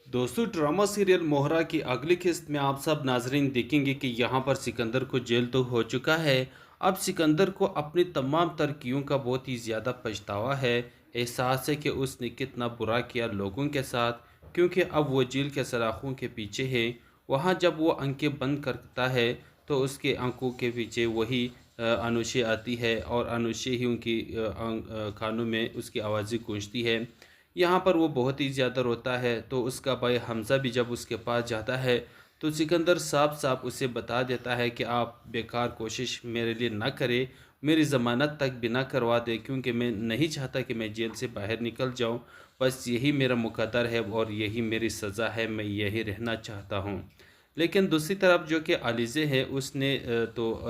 दोस्तों, drama serial मोहरा की अगली किस्त में आप सब नाजरीन देखेंगे कि यहाँ पर सिकंदर को जेल तो हो चुका है। अब सिकंदर को अपनी तमाम तरक्कियों का बहुत ही ज़्यादा पछतावा है। एहसास है कि उसने कितना बुरा किया लोगों के साथ, क्योंकि अब वो जेल के सलाखों के पीछे है। वहाँ जब वो आंखें बंद करता है तो उसके आंखों के पीछे वही अनुशे आती है और अनुशे ही उनकी कानों में उसकी आवाज़ें गूंजती है। यहाँ पर वो बहुत ही ज़्यादा रोता है, तो उसका भाई हमज़ा भी जब उसके पास जाता है तो सिकंदर साफ साफ उसे बता देता है कि आप बेकार कोशिश मेरे लिए ना करें, मेरी ज़मानत तक भी ना करवा दे, क्योंकि मैं नहीं चाहता कि मैं जेल से बाहर निकल जाऊँ। बस यही मेरा मुकद्दर है और यही मेरी सज़ा है, मैं यही रहना चाहता हूँ। लेकिन दूसरी तरफ जो कि अलीज़े है उसने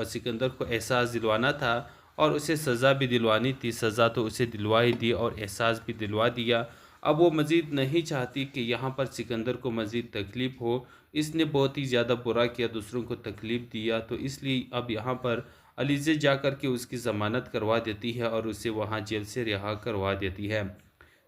सिकंदर को एहसास दिलवाना था और उसे सज़ा भी दिलवानी थी। सज़ा तो उसे दिलवा ही दी और एहसास भी दिलवा दिया। अब वो मज़ीद नहीं चाहती कि यहाँ पर सिकंदर को मज़ीद तकलीफ़ हो। इसने बहुत ही ज़्यादा बुरा किया, दूसरों को तकलीफ़ दिया, तो इसलिए अब यहाँ पर अलीज़े जा कर के उसकी ज़मानत करवा देती है और उसे वहाँ जेल से रिहा करवा देती है।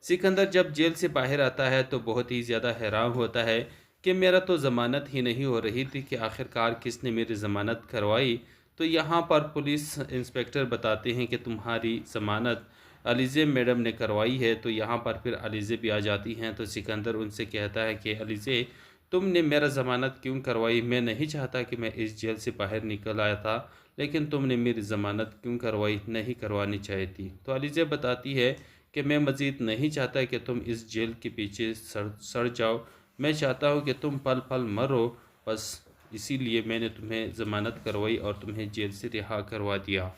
सिकंदर जब जेल से बाहर आता है तो बहुत ही ज़्यादा हैरान होता है कि मेरा तो ज़मानत ही नहीं हो रही थी, कि आखिरकार किसने मेरी ज़मानत करवाई। तो यहाँ पर पुलिस इंस्पेक्टर बताते हैं कि तुम्हारी ज़मानत अलीज़े मैडम ने करवाई है। तो यहाँ पर फिर अलीज़े भी आ जाती हैं, तो सिकंदर उनसे कहता है कि अलीज़े, तुमने मेरा ज़मानत क्यों करवाई? मैं नहीं चाहता कि मैं इस जेल से बाहर निकल आया था, लेकिन तुमने मेरी ज़मानत क्यों करवाई? नहीं करवानी चाहिए थी। तो अलीज़े बताती है कि मैं मज़ीद नहीं चाहता कि तुम इस जेल के पीछे सड़ सड़ जाओ। मैं चाहता हूँ कि तुम पल पल मरो, बस इसीलिए मैंने तुम्हें ज़मानत करवाई और तुम्हें जेल से रिहा करवा दिया।